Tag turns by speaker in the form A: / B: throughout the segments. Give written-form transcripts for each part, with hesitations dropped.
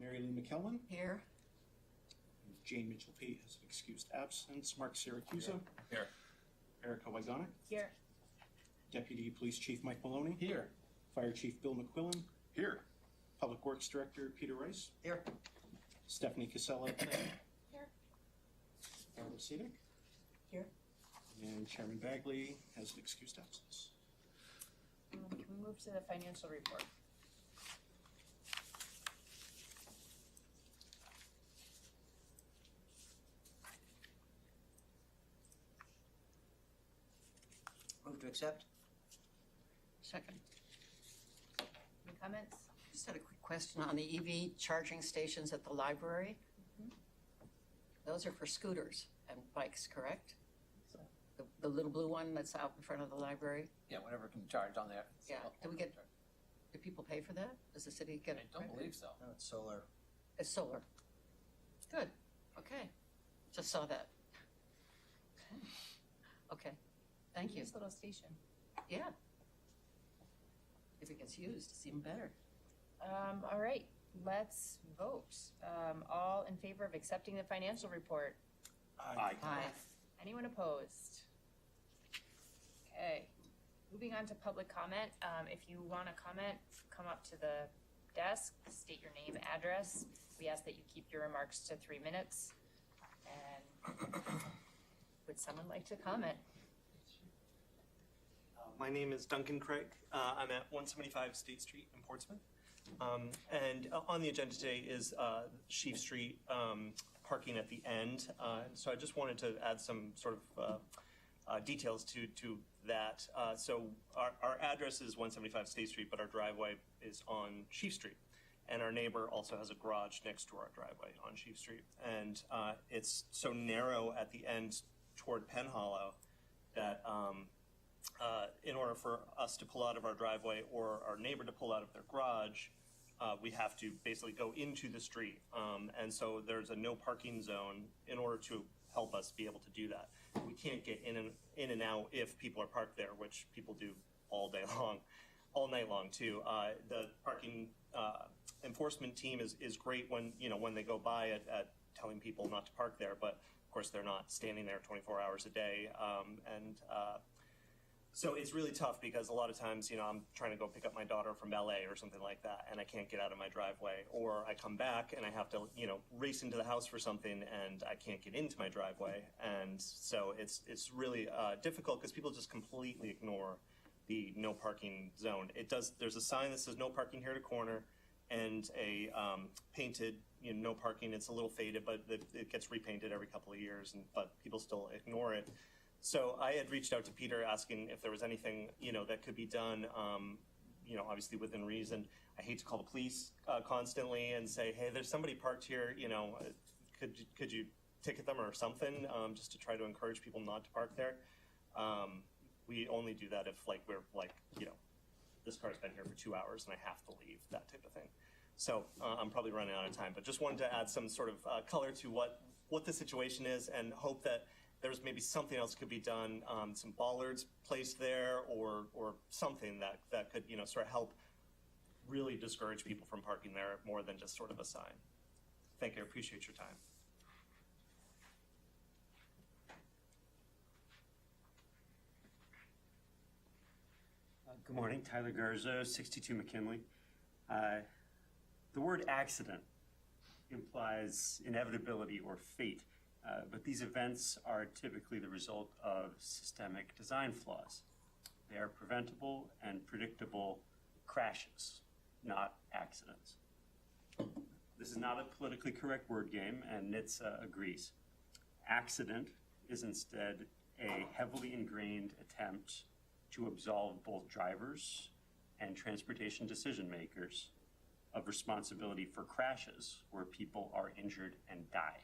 A: Mary Lou McKellen.
B: Here.
A: Jane Mitchell Pate has an excused absence. Mark Siracusa.
C: Here.
A: Erica Wygonick.
D: Here.
A: Deputy Police Chief Mike Maloney.
C: Here.
A: Fire Chief Bill McQuillan.
C: Here.
A: Public Works Director Peter Rice.
B: Here.
A: Stephanie Casella.
D: Here.
A: Barbara Seedick.
B: Here.
A: And Chairman Bagley has an excused absence.
D: Can we move to the financial report?
B: Move to accept. Second.
D: Any comments?
B: Just had a quick question on the EV charging stations at the library. Those are for scooters and bikes, correct? The little blue one that's out in front of the library?
C: Yeah, whatever can charge on there.
B: Yeah. Do people pay for that? Does the city get
C: I
B: it?
C: don't believe so.
E: No, it's solar.
B: It's solar. Good. Okay. Just saw that. Okay. Thank you.
D: Nice little station.
B: Yeah. If it gets used, it's even better.
D: All right, let's vote. All in favor of accepting the financial report?
A: Aye.
B: Aye.
D: Anyone opposed? Okay, moving on to public comment. If you want to comment, come up to the desk, state your name, address. We ask that you keep your remarks to 3 minutes. And would someone like to comment?
F: My name is Duncan Craig. I'm at 175 State Street in Portsmouth. And on the agenda today is Sheaf Street parking at the end. So I just wanted to add some sort of details to that. So our address is 175 State Street, but our driveway is on Sheaf Street. And our neighbor also has a garage next to our driveway on Sheaf Street. And it's so narrow at the end toward Penn Hollow that in order for us to pull out of our driveway or our neighbor to pull out of their garage, we have to basically go into the street. And so there's a no parking zone in order to help us be able to do that. We can't get in and out if people are parked there, which people do all day long, all night long too. The parking enforcement team is great when they go by at telling people not to park there, but of course they're not standing there 24 hours a day. So it's really tough because a lot of times, I'm trying to go pick up my daughter from ballet or something like that, and I can't get out of my driveway, or I come back and I have to, race into the house for something and I can't get into my driveway. And so it's really difficult because people just completely ignore the no parking zone. There's a sign that says no parking here to corner and a painted, no parking. It's a little faded, but it gets repainted every couple of years, but people still ignore it. So I had reached out to Peter asking if there was anything, that could be done, obviously within reason. I hate to call the police constantly and say, hey, there's somebody parked here, could you ticket them or something, just to try to encourage people not to park there. We only do that if this car's been here for 2 hours and I have to leave, that type of thing. So I'm probably running out of time, but just wanted to add some sort of color to what the situation is and hope that there's maybe something else could be done, some bollards placed there or something that could, sort of help really discourage people from parking there more than just sort of a sign. Thank you, I appreciate your time.
G: Good morning, Tyler Garza, 62 McKinley. The word accident implies inevitability or fate. But these events are typically the result of systemic design flaws. They are preventable and predictable crashes, not accidents. This is not a politically correct word game, and NHTSA agrees. Accident is instead a heavily ingrained attempt to absolve both drivers and transportation decision makers of responsibility for crashes where people are injured and die.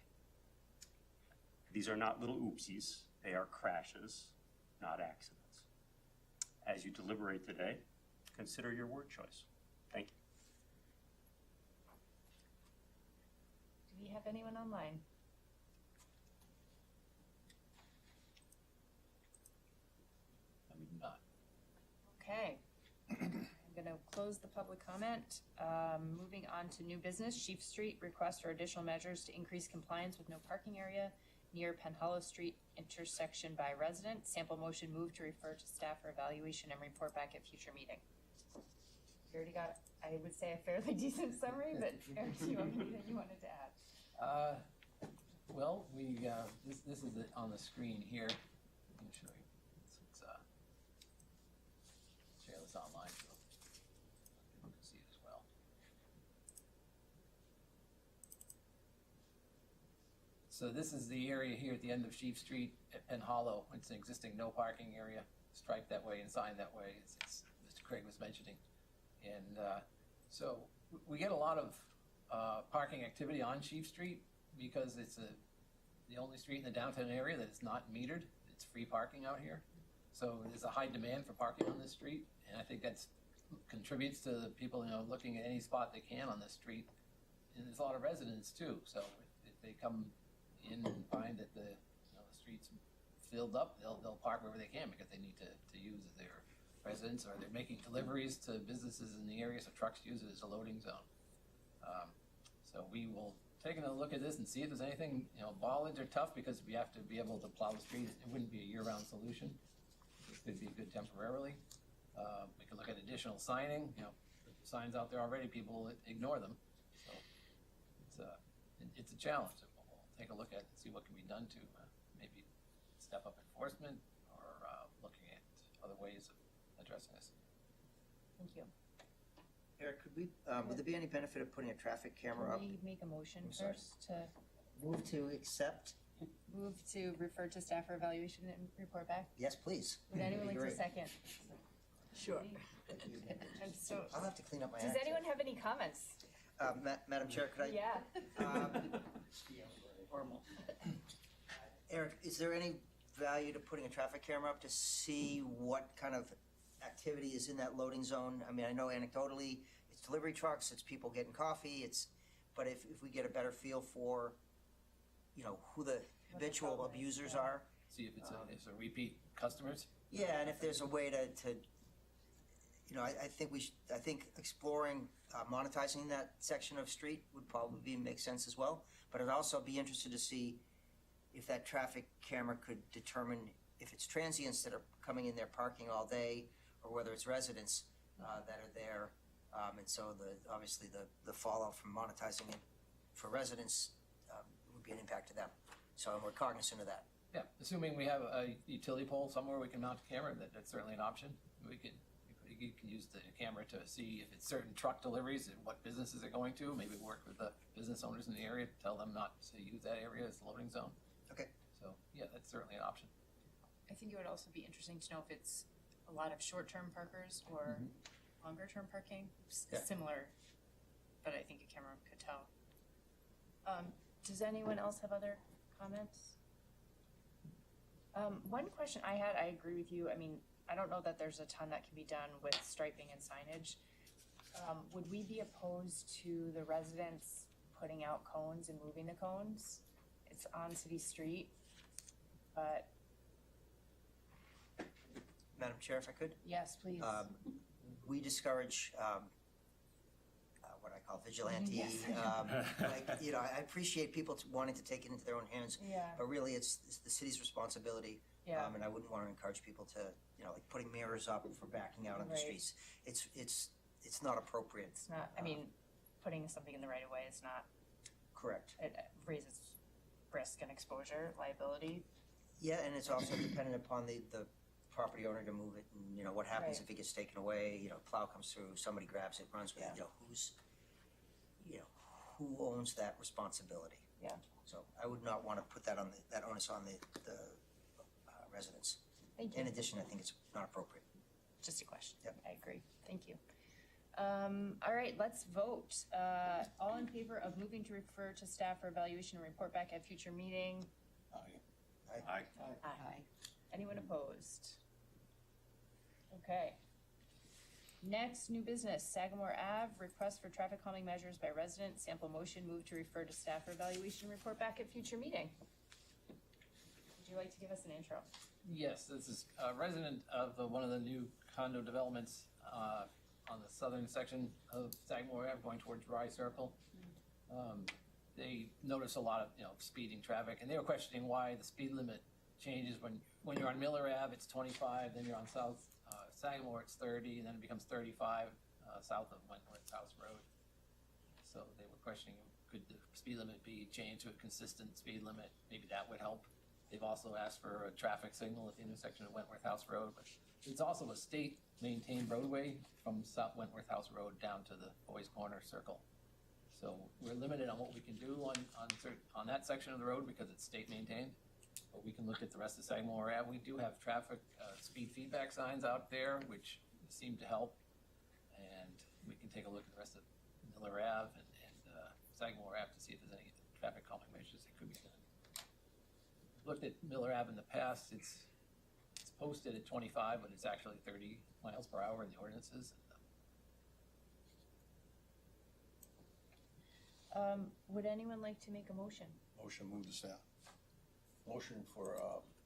G: These are not little oopsies, they are crashes, not accidents. As you deliberate today, consider your word choice. Thank you.
D: Do we have anyone online?
C: I mean, not.
D: Okay. I'm gonna close the public comment. Moving on to new business, Sheep Street, request for additional measures to increase compliance with no parking area near Penn Hollow Street intersection by resident. Sample motion moved to refer to staff for evaluation and report back at future meeting. You already got, I would say, a fairly decent summary, but Eric, do you have anything you wanted to add?
C: Well, this is it on the screen here. Let me show you. Let's share this online so people can see it as well. So this is the area here at the end of Sheep Street at Penn Hollow. It's an existing no parking area, striped that way and signed that way, as Mr. Craig was mentioning. And so we get a lot of parking activity on Sheep Street because it's the only street in the downtown area that is not metered. It's free parking out here. So there's a high demand for parking on this street, and I think that's contributes to the people, looking at any spot they can on this street. And there's a lot of residents too, so if they come in and find that the street's filled up, they'll park wherever they can because they need to use their residents, or they're making deliveries to businesses in the area, so trucks use it as a loading zone. So we will take a look at this and see if there's anything, bollards are tough because we have to be able to plow the street. It wouldn't be a year-round solution. It could be good temporarily. We could look at additional signing, signs out there already, people ignore them. So it's a challenge. We'll take a look at it and see what can be done to maybe step up enforcement or looking at other ways of addressing this.
D: Thank you.
E: Eric, would there be any benefit of putting a traffic camera up?
D: Can we make a motion
E: I'm sorry.
D: first to
E: Move to accept?
D: move to refer to staff for evaluation and report back?
E: Yes, please.
D: Would anyone like to
E: Great.
D: second?
B: Sure.
D: I'm so,
E: I'll have to clean up my
D: does
E: act.
D: anyone have any comments?
E: Madam Chair, could I?
D: Yeah.
B: Formal.
E: Eric, is there any value to putting a traffic camera up to see what kind of activity is in that loading zone? I mean, I know anecdotally, it's delivery trucks, it's people getting coffee, but if we get a better feel for, who the habitual
D: problem is,
E: abusers
D: yeah.
E: are.
C: See if it's a repeat customers.
E: Yeah, and if there's a way to I think exploring monetizing that section of street would probably make sense as well. But I'd also be interested to see if that traffic camera could determine if it's transients that are coming in there parking all day, or whether it's residents that are there. And so obviously the fallout from monetizing it for residents would be an impact to them. So we're cognizant of that.
C: Yeah, assuming we have a utility pole somewhere we can mount a camera, that's certainly an option. You can use the camera to see if it's certain truck deliveries and what businesses are going to. Maybe work with the business owners in the area, tell them not to use that area as a loading zone.
E: Okay.
C: So, yeah, that's certainly an option.
D: I think it would also be interesting to know if it's a lot of short-term parkers or longer-term parking,
E: Yeah.
D: similar, but I think a camera could tell. Does anyone else have other comments? One question I had, I agree with you, I mean, I don't know that there's a ton that can be done with striping and signage. Would we be opposed to the residents putting out cones and moving the cones? It's on city street, but
E: Madam Chair, if I could?
D: yes, please.
E: We discourage what I call vigilante.
D: Yes.
E: I appreciate people wanting to take it into their own hands,
D: Yeah,
E: but really it's the city's responsibility.
D: yeah,
E: And I wouldn't want to encourage people to, like putting mirrors up for backing out on the
D: Right.
E: streets. It's not appropriate.
D: it's not, I mean, putting something in the right of way is not,
E: Correct.
D: it raises risk and exposure, liability.
E: Yeah, and it's also dependent upon the property owner to move it, and what happens
D: Right.
E: if it gets taken away. Plow comes through, somebody grabs it, runs with it.
D: Yeah.
E: Who owns that responsibility?
D: Yeah.
E: So I would not want to put that onus on the residents.
D: Thank you.
E: In addition, I think it's not appropriate.
D: Just a question.
E: Yep.
D: I agree. Thank you. All right, let's vote. All in favor of moving to refer to staff for evaluation and report back at future meeting?
G: Aye.
B: Aye.
D: Anyone opposed? Okay. Next, new business, Sagamore Ave, request for traffic calming measures by residents. Sample motion, move to refer to staff for evaluation and report back at future meeting. Would you like to give us an intro?
C: Yes, this is a resident of one of the new condo developments on the southern section of Sagamore Ave going towards Rye Circle. They notice a lot of, speeding traffic, and they were questioning why the speed limit changes when you're on Miller Ave, it's 25, then you're on South Sagamore, it's 30, and then it becomes 35 south of Wentworth House Road. So they were questioning, could the speed limit be changed to a consistent speed limit? Maybe that would help. They've also asked for a traffic signal at the intersection of Wentworth House Road, but it's also a state-maintained roadway from South Wentworth House Road down to the Boys Corner Circle. So we're limited on what we can do on that section of the road because it's state-maintained, but we can look at the rest of Sagamore Ave. We do have traffic speed feedback signs out there, which seem to help, and we can take a look at the rest of Miller Ave and Sagamore Ave to see if there's any traffic calming measures that could be done. Looked at Miller Ave in the past, it's posted at 25, but it's actually 30 miles per hour in the ordinances.
D: Would anyone like to make a motion?
H: Motion move to staff. Motion for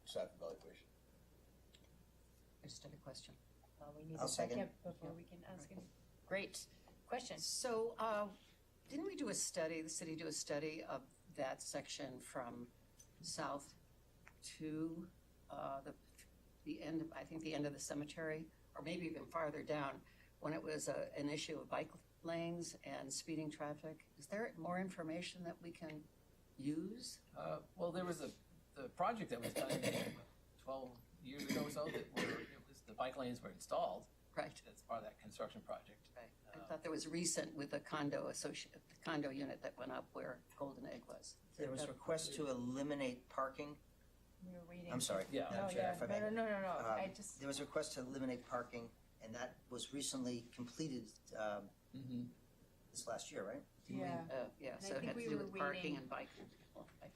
H: staff evaluation.
B: I just had a question.
D: We need
E: I'll
D: a second
E: second.
D: before we can ask him. Great. Question?
B: So, didn't we do a study, the city do a study of that section from south to the end of, I think the end of the cemetery, or maybe even farther down, when it was an issue of bike lanes and speeding traffic? Is there more information that we can use?
C: Well, there was the project that was done 12 years ago or so the bike lanes were installed.
B: Right.
C: That's part of that construction project.
B: Right. I thought there was recent with the condo unit that went up where Golden Egg was.
E: There was a request to eliminate parking.
D: We were waiting.
E: I'm sorry.
C: Yeah.
E: Madam
D: Oh,
E: Chair,
D: yeah.
E: if I may.
D: No.
E: Um,
D: I just,
E: There was a request to eliminate parking, and that was recently completed this last year, right?
D: yeah.
B: Yeah,
D: And I
B: so it
D: think
B: had to
D: we
B: do
D: were
B: with parking
D: waiting
B: and bike.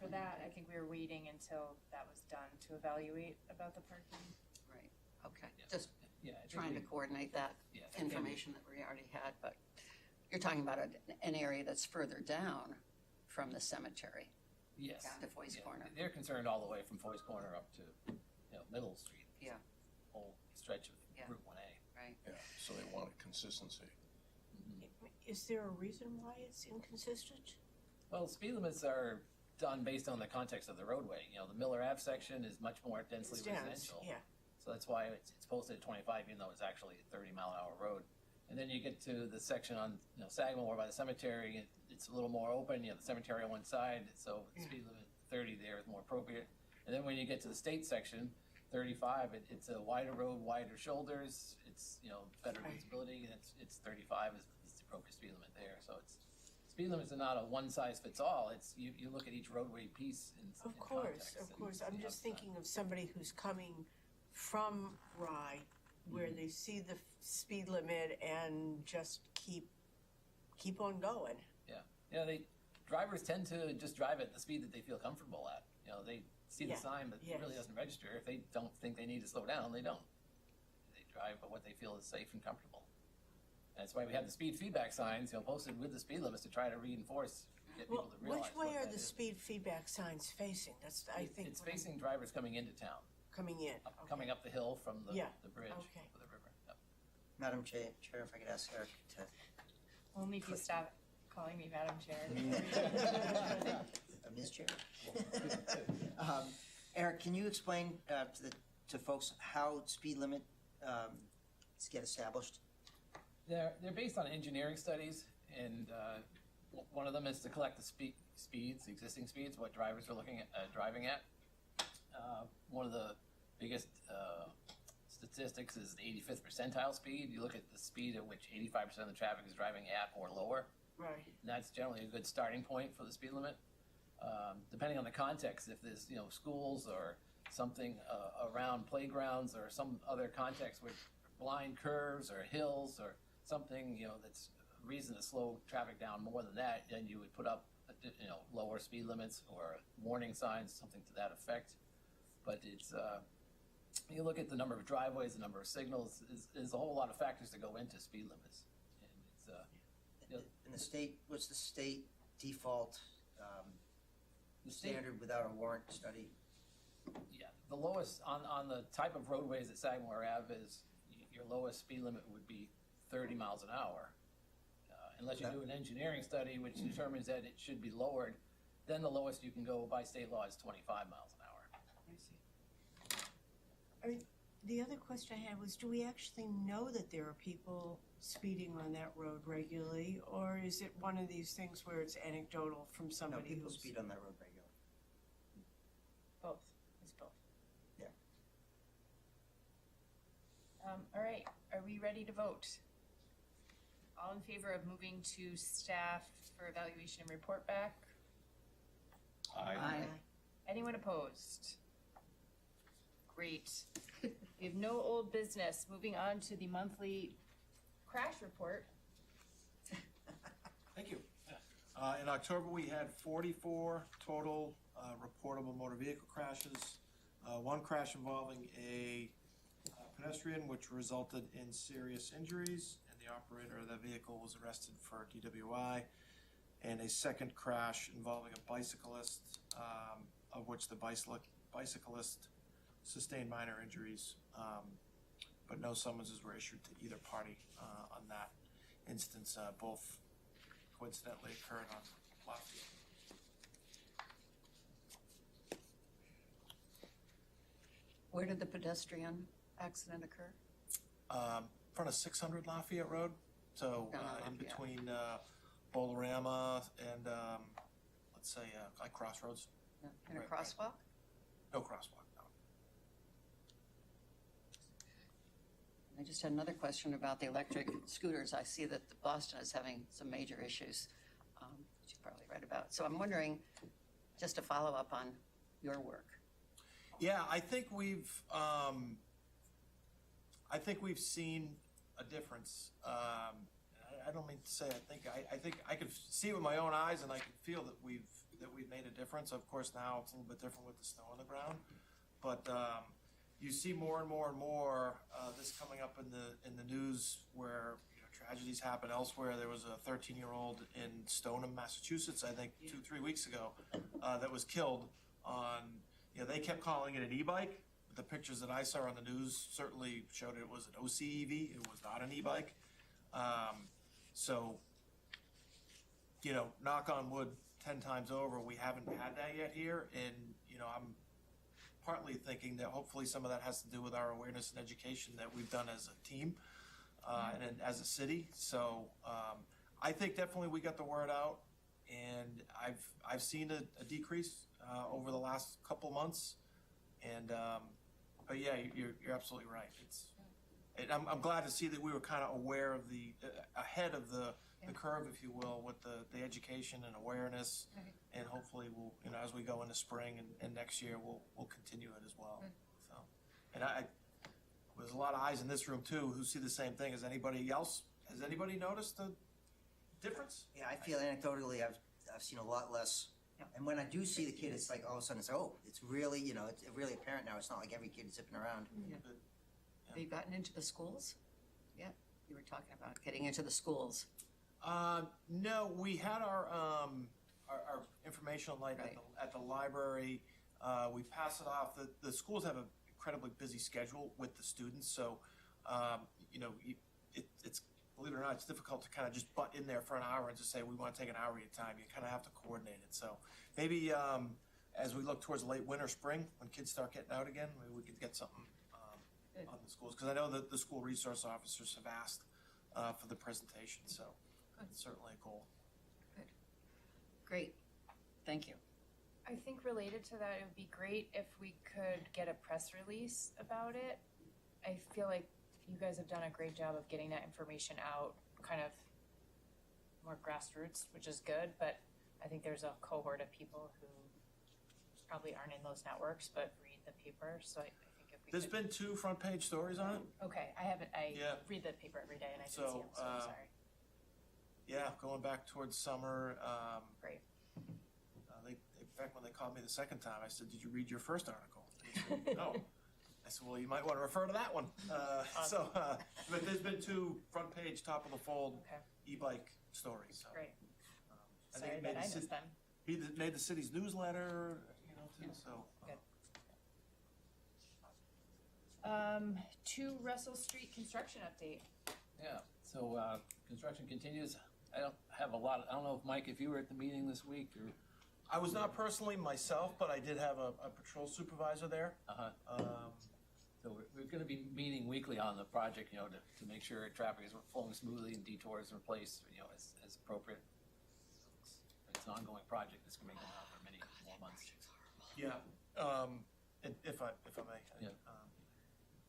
D: For that, I think we were waiting until that was done to evaluate about the parking.
B: Right, okay.
C: Yeah.
B: Just
C: Yeah, I think
B: trying to coordinate that
C: yeah, I think
B: information that we already had, but you're talking about an area that's further down from the cemetery.
C: Yes.
B: Down to Foy's
C: Yeah.
B: Corner.
C: They're concerned all the way from Foy's Corner up to, Middle Street.
B: Yeah.
C: Whole stretch of
B: Yeah.
C: Route 1A.
B: Right.
H: Yeah, so they wanted consistency.
I: Is there a reason why it's inconsistent?
C: Well, speed limits are done based on the context of the roadway. The Miller Ave section is much more densely
I: It's dense,
C: residential.
I: yeah.
C: So that's why it's posted at 25, even though it's actually a 30-mile-an-hour road. And then you get to the section on, Sagamore by the cemetery, it's a little more open, the cemetery on one side, so the speed limit 30 there is more appropriate. And then when you get to the state section, 35, it's a wider road, wider shoulders, it's, better
I: Right.
C: visibility, and it's 35 is the appropriate speed limit there. So speed limits are not a one-size-fits-all, it's, you look at each roadway piece in
I: Of
C: context.
I: course.
C: and
I: I'm
C: see
I: just
C: how it's done.
I: thinking of somebody who's coming from Rye, where they see the speed limit and just keep on going.
C: Drivers tend to just drive at the speed that they feel comfortable at. They see the
I: Yeah,
C: sign, but it
I: yes.
C: really doesn't register. If they don't think they need to slow down, they don't. They drive at what they feel is safe and comfortable. That's why we have the speed feedback signs, posted with the speed limits to try to reinforce, get people
I: Well,
C: to realize
I: which way
C: what
I: are
C: that
I: the
C: is.
I: speed feedback signs facing? That's, I think,
C: It's
I: what I'm
C: facing drivers coming into town,
I: coming in.
C: coming up the hill from the
I: Yeah,
C: bridge
I: okay.
C: or the river. Yep.
E: Madam Chair, if I could ask Eric to.
D: Only if you stop calling me Madam Chair.
E: Ms. Chair. Eric, can you explain to folks how speed limit get established?
C: They're based on engineering studies, and one of them is to collect the speeds, existing speeds, what drivers are looking at driving at. One of the biggest statistics is the 85th percentile speed. You look at the speed at which 85% of the traffic is driving at or lower.
I: Right.
C: And that's generally a good starting point for the speed limit. Depending on the context, if there's schools or something around playgrounds or some other context with blind curves or hills or something that's a reason to slow traffic down more than that, then you would put up lower speed limits or warning signs, something to that effect. But it's you look at the number of driveways, the number of signals. There's a whole lot of factors that go into speed limits, and it's
E: In the state, what's the state default
C: the state.
E: standard without a warrant study?
C: Yeah, the lowest on the type of roadways that Sagamore Ave is, your lowest speed limit would be 30 miles an hour. Unless you do an engineering study which determines that it should be lowered, then the lowest you can go by state law is 25 miles an hour.
I: I mean, the other question I had was, do we actually know that there are people speeding on that road regularly, or is it one of these things where it's anecdotal from
E: No,
I: somebody
E: people
I: who's?
E: speed on that road regularly.
D: Both, it's both.
E: Yeah.
D: All right, are we ready to vote? All in favor of moving to staff for evaluation and report back?
B: Aye.
D: Anyone opposed? Great. We have no old business. Moving on to the monthly crash report.
A: Thank you. In October, we had 44 total reportable motor vehicle crashes. One crash involving a pedestrian, which resulted in serious injuries, and the operator of the vehicle was arrested for DWI. And a second crash involving a bicyclist, of which the bicyclist sustained minor injuries, but no summonses were issued to either party on that instance. Both coincidentally occurred on Lafayette.
B: Where did the pedestrian accident occur?
A: In front of 600 Lafayette Road, so
B: Down on
A: in
B: Lafayette.
A: between Bolorama and let's say like Crossroads.
B: In a
A: Right, right.
B: crosswalk?
A: No crosswalk, no.
B: I just had another question about the electric scooters. I see that Boston is having some major issues, which you probably read about. So I'm wondering, just to follow up on your work.
A: Yeah, I think we've seen a difference. I don't mean to say I think I could see it with my own eyes, and I can feel that we've made a difference. Of course, now it's a little bit different with the snow on the ground, but you see more and more and more this coming up in the news where tragedies happen elsewhere. There was a 13-year-old in Stoneham, Massachusetts, I think 2-3 weeks ago, that was killed on. They kept calling it an e-bike. The pictures that I saw on the news certainly showed it was an OCEV. It was not an e-bike. So, knock on wood 10 times over, we haven't had that yet here. And, I'm partly thinking that hopefully some of that has to do with our awareness and education that we've done as a team and as a city. So I think definitely we got the word out, and I've seen a decrease over the last couple months. And, but yeah, you're absolutely right. And I'm glad to see that we were kind of aware of ahead of the curve, if you will, with the education and awareness, and hopefully we'll, as we go into spring and next year, we'll continue it as well. So, and there's a lot of eyes in this room too who see the same thing. Has anybody else? Has anybody noticed the difference?
E: Yeah, I feel anecdotally I've seen a lot less. And when I do see the kid, it's like all of a sudden it's really, it's really apparent now. It's not like every kid is zipping around.
B: Have you gotten into the schools? Yeah, you were talking about getting into the schools.
A: No, we had our informational night
B: Right.
A: at the library. We pass it off. The schools have an incredibly busy schedule with the students, so it's believe it or not, it's difficult to kind of just butt in there for an hour and just say we want to take an hour at a time. You kind of have to coordinate it. So maybe as we look towards late winter, spring, when kids start getting out again, maybe we could get something on the schools, because I know that the school resource officers have asked for the presentation. So. It's certainly a goal.
B: Good. Great. Thank you.
D: I think related to that, it would be great if we could get a press release about it. I feel like you guys have done a great job of getting that information out, kind of more grassroots, which is good, but I think there's a cohort of people who probably aren't in those networks but read the paper, so I think if we
A: There's
D: could.
A: been 2 front page stories on it.
D: Okay, I
A: Yeah.
D: read the paper every day and I didn't
A: So,
D: see them, so I'm sorry.
A: Yeah, going back towards summer.
D: Great.
A: In fact, when they called me the second time, I said, "Did you read your first article?" They said, "No." I said, "Well, you might want to refer to that one." But there's been 2 front page, top of the fold
D: Okay,
A: e-bike stories. So,
D: great.
A: I think
D: Sorry
A: it
D: that
A: made
D: I
A: the
D: missed them.
A: made the city's newsletter, too. So.
D: Good. 2 Russell Street construction update.
C: Yeah, So, construction continues. I don't have a lot, I don't know if, Mike, if you were at the meeting this week or,
A: I was not personally myself, but I did have a patrol supervisor there.
C: So we're gonna be meeting weekly on the project, you know, to make sure traffic is flowing smoothly and detours are in place, you know, as appropriate. It's an ongoing project that's gonna be going on for many more months.
A: Yeah, if I may.
C: Yeah.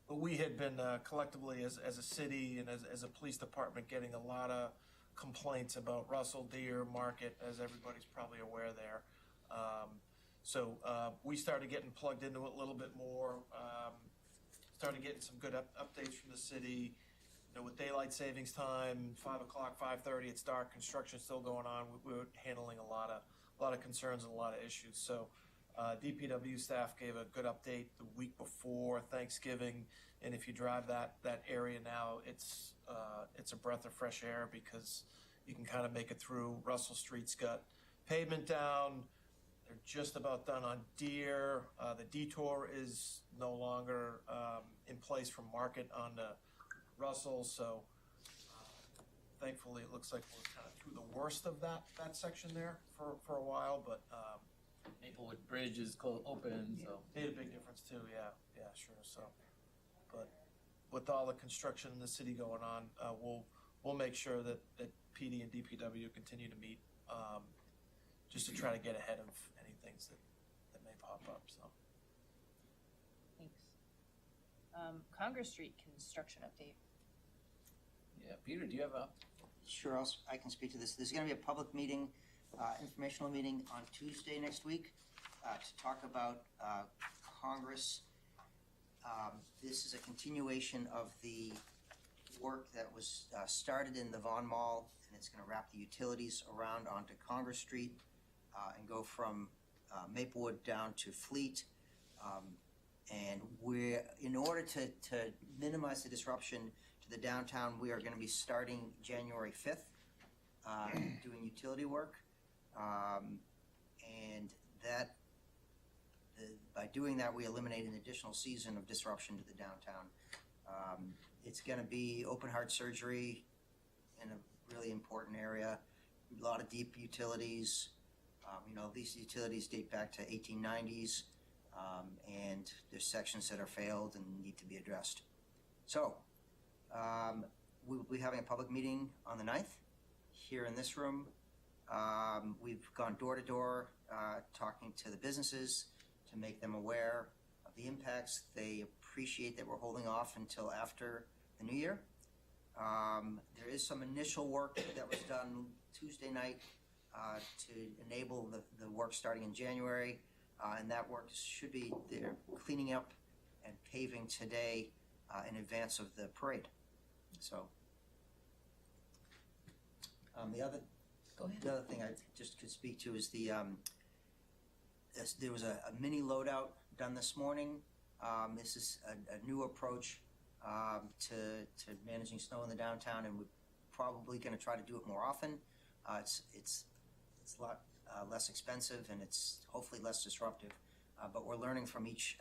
A: But we had been collectively as a city and as a police department getting a lot of complaints about Russell Deer Market, as everybody's probably aware there. So we started getting plugged into it a little bit more, started getting some good updates from the city. You know, with daylight savings time, 5 o'clock, 5:30, it's dark, construction still going on. We were handling a lot of concerns and a lot of issues. So DPW staff gave a good update the week before Thanksgiving, and if you drive that area now, it's a breath of fresh air because you can kind of make it through. Russell Street's got pavement down. They're just about done on Deer. The detour is no longer in place from Market onto Russell, so thankfully it looks like we're kind of through the worst of that section there for a while, but
C: Maplewood Bridge is open, so.
A: made a big difference too, yeah, sure, so. But with all the construction in the city going on, we'll make sure that PD and DPW continue to meet, just to try to get ahead of any things that may pop up, so.
D: Thanks. Congress Street construction update.
C: Yeah, Peter, do you have a?
E: Sure, I can speak to this. There's going to be a public meeting, informational meeting on Tuesday next week to talk about Congress. This is a continuation of the work that was started in the Vaughan Mall, and it's going to wrap the utilities around onto Congress Street and go from Maplewood down to Fleet. And we're, in order to minimize the disruption to the downtown, we are going to be starting January 5th, doing utility work. And that, by doing that, we eliminate an additional season of disruption to the downtown. It's going to be open heart surgery in a really important area, a lot of deep utilities. You know, these utilities date back to 1890s, and there's sections that are failed and need to be addressed. So, we will be having a public meeting on the 9th here in this room. We've gone door to door, talking to the businesses to make them aware of the impacts. They appreciate that we're holding off until after the new year. There is some initial work that was done Tuesday night to enable the work starting in January, and that work should be there cleaning up and paving today in advance of the parade. So the other thing I just could speak to is there was a mini loadout done this morning. This is a new approach to managing snow in the downtown, and we're probably going to try to do it more often. It's a lot less expensive, and it's hopefully less disruptive. But we're learning from each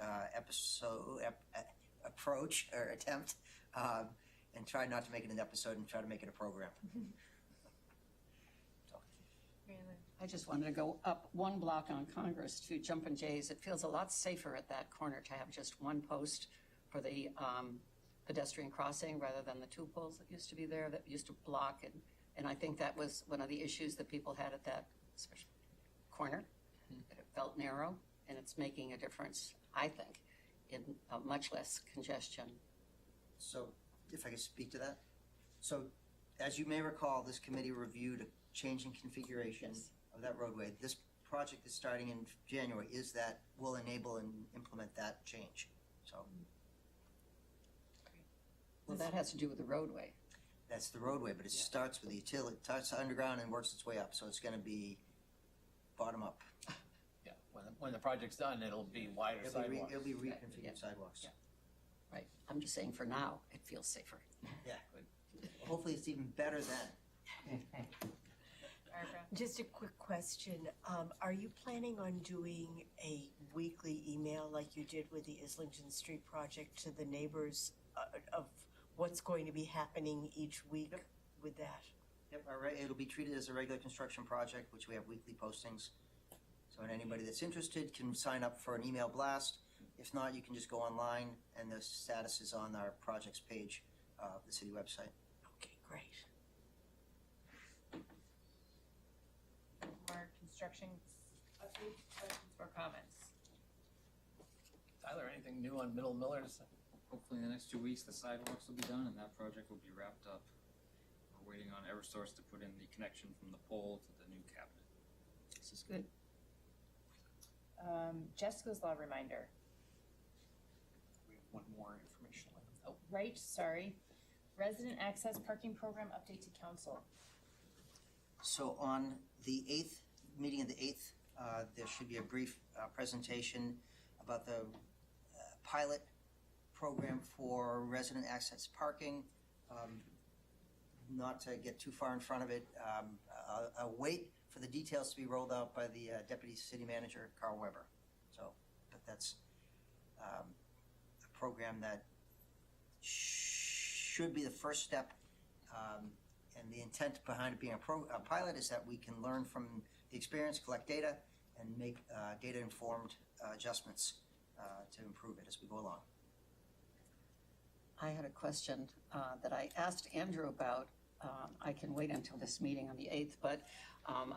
E: approach or attempt, and try not to make it an episode and try to make it a program.
B: I just wanted to go up one block on Congress to Jumpin' Jays. It feels a lot safer at that corner to have just one post for the pedestrian crossing rather than the two poles that used to be there that used to block. And I think that was one of the issues that people had at that special corner. That it felt narrow, and it's making a difference, I think, in much less congestion.
E: So, if I could speak to that. So, as you may recall, this committee reviewed a change in configuration of that roadway. This project is starting in January. Will enable and implement that change. So,
B: Well, that has to do with the roadway.
E: that's the roadway, but it starts with the utility, starts underground and works its way up. So it's going to be bottom up.
C: Yeah, when the project's done, it'll be wider sidewalks.
E: It'll be
B: Yeah.
E: reconfigured sidewalks.
B: Yeah. Right. I'm just saying for now, it feels safer.
E: Yeah. Hopefully it's even better then.
D: Barbara?
I: Just a quick question. Are you planning on doing a weekly email like you did with the Islington Street project to the neighbors of what's going to be happening each week with that.
E: Yep, it'll be treated as a regular construction project, which we have weekly postings. So and anybody that's interested can sign up for an email blast. If not, you can just go online, and the status is on our projects page of the city website.
I: Okay, great.
D: More construction updates, questions, or comments?
C: Tyler, anything new on Middle Millers?
J: Hopefully in the next 2 weeks, the sidewalks will be done and that project will be wrapped up. We're waiting on Eversource to put in the connection from the pole to the new cabinet.
B: This is good.
D: Jessica's Law reminder.
A: We have one more information item.
D: Oh, right, sorry. Resident access parking program update to council.
E: So on the 8th, meeting of the 8th, there should be a brief presentation about the pilot program for resident access parking. Not to get too far in front of it, I'll wait for the details to be rolled out by the Deputy City Manager, Carl Weber. So, but that's a program that should be the first step. And the intent behind it being a pilot is that we can learn from the experience, collect data, and make data-informed adjustments to improve it as we go along.
B: I had a question that I asked Andrew about. I can wait until this meeting on the 8th, but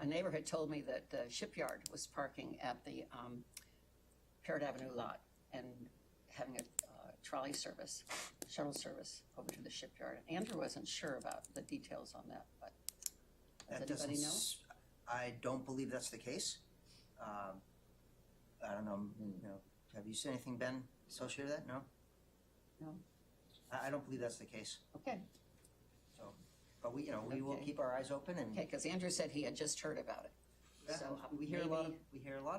B: a neighbor had told me that the shipyard was parking at the Parrot Avenue lot and having a trolley service, shuttle service over to the shipyard. Andrew wasn't sure about the details on that, but does
E: That
B: anybody know?
E: doesn't I don't believe that's the case. I don't know, have you seen anything, Ben, associated with that? No?
B: No?
E: I don't believe that's the case.
B: Okay,
E: So, but we will
B: Okay.
E: keep our eyes open and
B: okay, because Andrew said he had just heard about it.
E: yeah,
B: So
E: we hear a lot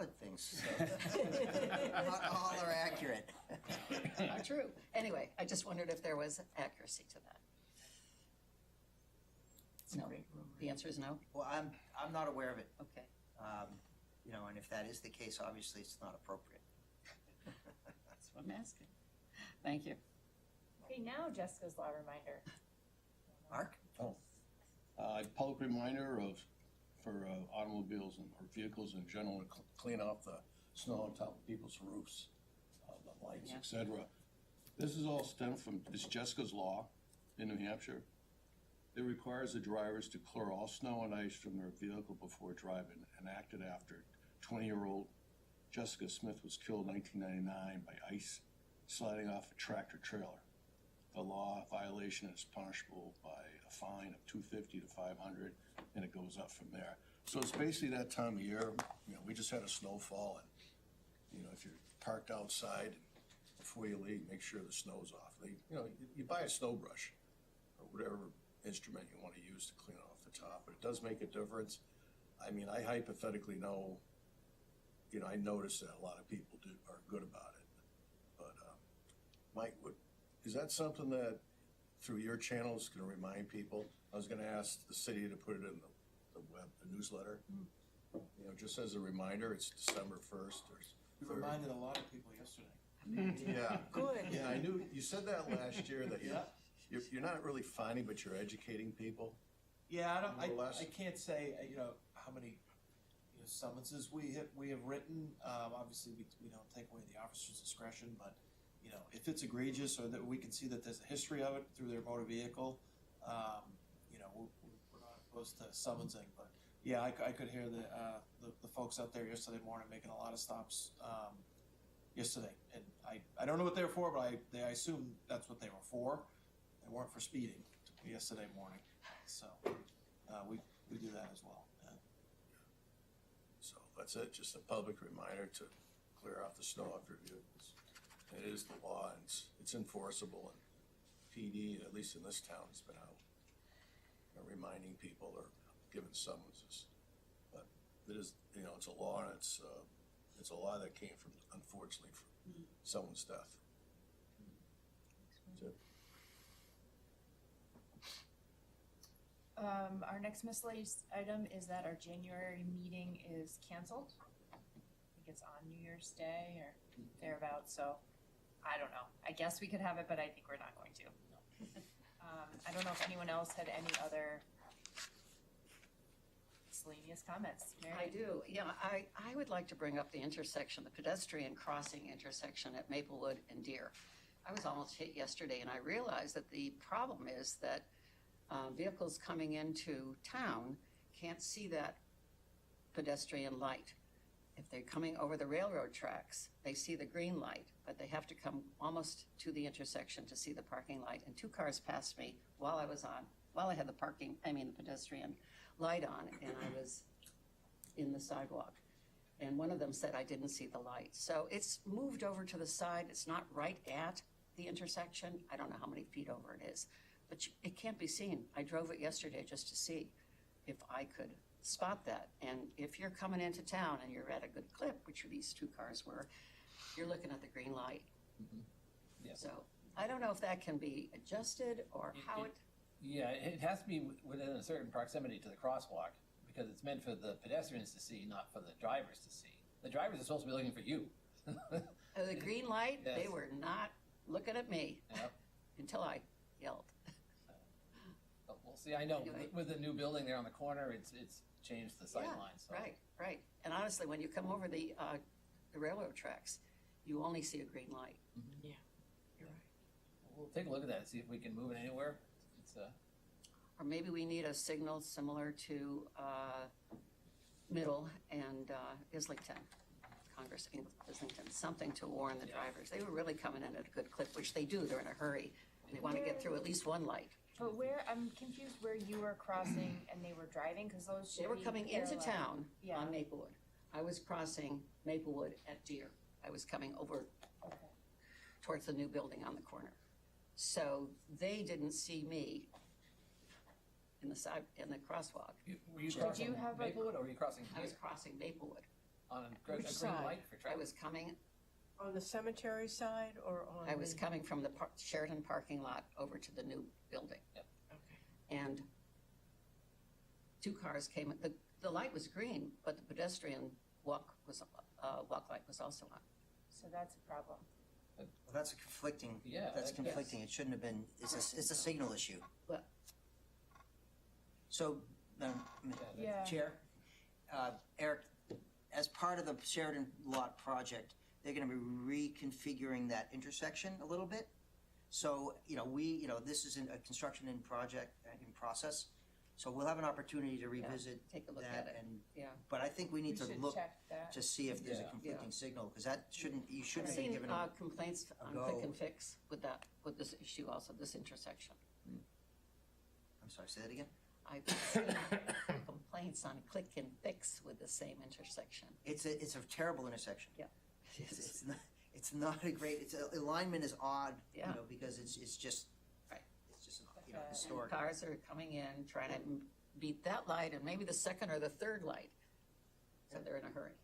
E: of things. So. Not all are accurate.
B: Not true. Anyway, I just wondered if there was accuracy to that. No, the answer is no?
E: Well, I'm not aware of it.
B: Okay.
E: And if that is the case, obviously it's not appropriate.
B: That's what I'm asking. Thank you.
D: Okay, now Jessica's Law reminder.
E: Mark?
H: Public reminder for automobiles or vehicles in general to clean off the snow on top of people's roofs, the lights,
B: Yeah.
H: etc. This is all stemmed from, it's Jessica's Law in New Hampshire. It requires the drivers to clear all snow and ice from their vehicle before driving, enacted after 20-year-old Jessica Smith was killed in 1999 by ice sliding off a tractor trailer. The law violation is punishable by a fine of $250 to $500, and it goes up from there. So it's basically that time of year. We just had a snowfall, and if you're parked outside, before you leave, make sure the snow's off. You buy a snow brush or whatever instrument you want to use to clean off the top, but it does make a difference. I hypothetically know, I notice that a lot of people are good about it. But Mike, is that something that through your channel is going to remind people? I was going to ask the city to put it in the web, the newsletter. Just as a reminder, it's December 1st or
A: We
H: 3rd.
A: reminded a lot of people yesterday.
H: Yeah.
I: Good.
H: Yeah, I knew, you said that last year, that
A: Yeah.
H: you're not really finding, but you're educating people.
A: Yeah,
H: More or less.
A: I can't say, how many, summonses we have written. Obviously, we don't take away the officer's discretion, but, if it's egregious or that we can see that there's a history of it through their motor vehicle, we're not opposed to summonsing, but yeah, I could hear the folks out there yesterday morning making a lot of stops, yesterday. And I don't know what they were for, but I assume that's what they were for. They weren't for speeding yesterday morning, so, we do that as well. Yeah.
H: So that's it, just a public reminder to clear off the snow off your vehicles. It is the law, and it's enforceable, and PD, at least in this town, has been out reminding people or giving summonses. But it is, it's a law, and it's a law that came from, unfortunately, from someone's death. That's it.
D: Our next miscellaneous item is that our January meeting is canceled. I think it's on New Year's Day or thereabouts, so I don't know. I guess we could have it, but I think we're not going to. I don't know if anyone else had any other miscellaneous comments.
B: I
D: Mary?
B: do, yeah, I would like to bring up the intersection, the pedestrian crossing intersection at Maplewood and Deer. I was almost hit yesterday and I realized that the problem is that vehicles coming into town can't see that pedestrian light. If they're coming over the railroad tracks, they see the green light, but they have to come almost to the intersection to see the parking light. And 2 cars passed me while I had the pedestrian light on, and I was in the sidewalk. And one of them said I didn't see the light. So it's moved over to the side. It's not right at the intersection. I don't know how many feet over it is, but it can't be seen. I drove it yesterday just to see if I could spot that. And if you're coming into town and you're at a good clip, which these 2 cars were, you're looking at the green light.
C: Yeah.
B: So I don't know if that can be adjusted or how it,
C: Yeah, it has to be within a certain proximity to the crosswalk, because it's meant for the pedestrians to see, not for the drivers to see. The drivers are supposed to be looking for you.
B: the green light, they
C: Yes.
B: were not looking at me
C: Yep.
B: until I yelled.
C: But we'll see, I know,
B: Anyway.
C: with the new building there on the corner, it's changed the sight
B: Yeah,
C: line, so.
B: Right. And honestly, when you come over the railroad tracks, you only see a green light.
I: Yeah, you're right.
C: We'll take a look at that, see if we can move it anywhere. It's,
B: Or maybe we need a signal similar to Middle and Islington, Congress, Islington, something to warn the drivers. They were really coming in at a good clip, which they do, they're in a hurry. They want to get through at least one light.
D: But I'm confused where you were crossing and they were driving, because those should
B: They were
D: be
B: coming into
D: parallel.
B: town
D: Yeah.
B: on Maplewood. I was crossing Maplewood at Deer. I was coming over
D: Okay.
B: towards the new building on the corner. So they didn't see me in the crosswalk.
C: were you
B: Did
C: crossing
D: you have a-
C: Maplewood, or were you crossing
B: I was
C: here
B: crossing Maplewood.
C: on a green
I: Which side?
C: light for
B: I
C: traffic?
B: was coming,
I: On the cemetery side or on
B: I was
I: the-
B: coming from the Sheraton parking lot over to the new building.
I: Okay.
B: And 2 cars came, the light was green, but the pedestrian walk light was also on.
D: So that's a problem.
E: Well, that's a conflicting,
C: Yeah,
E: that's
C: I guess.
E: conflicting. It shouldn't have been, it's a signal issue.
B: But
E: So,
D: Yeah.
E: Chair, Eric, as part of the Sheridan Lot project, they're gonna be reconfiguring that intersection a little bit. So, this is a construction in process, so we'll have an opportunity to revisit
B: take a look
E: that
B: at it.
E: and,
B: Yeah.
E: but I think we
D: We
E: need to
D: should
E: look
D: check that.
E: to see if there's a
C: Yeah.
E: conflicting signal, because that you
B: I've
E: shouldn't be
B: seen
E: given a,
B: complaints
E: a
B: on
E: go.
B: Click and Fix with this issue also, this intersection.
E: I'm sorry, say that again?
B: I've seen complaints on Click and Fix with the same intersection.
E: It's a terrible intersection.
B: Yeah.
E: It's not a great, alignment is odd,
B: Yeah.
E: because it's just,
B: Right.
E: it's just,
D: Okay.
E: historic.
B: Cars are coming in, trying to beat that light and maybe the second or the third light. So they're in a hurry.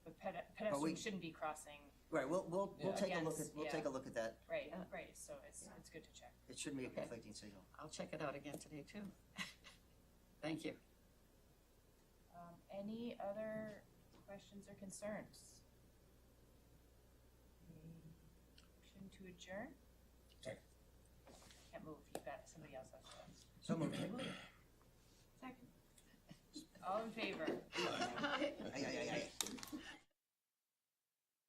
D: But pedestrians
E: we-
D: shouldn't be crossing,
E: Right, we'll
C: Yeah.
E: take a look
D: Against,
E: at, we'll
D: yeah.
E: take a look at that.
D: right,
B: Yeah.
D: right, so it's good to check.
E: It shouldn't be a
B: Okay.
E: conflicting signal.
B: I'll check it out again today too. Thank you.
D: Any other questions or concerns? Motion to adjourn?
C: Second.
D: Can't move, you've got, somebody else has to.
E: So moved.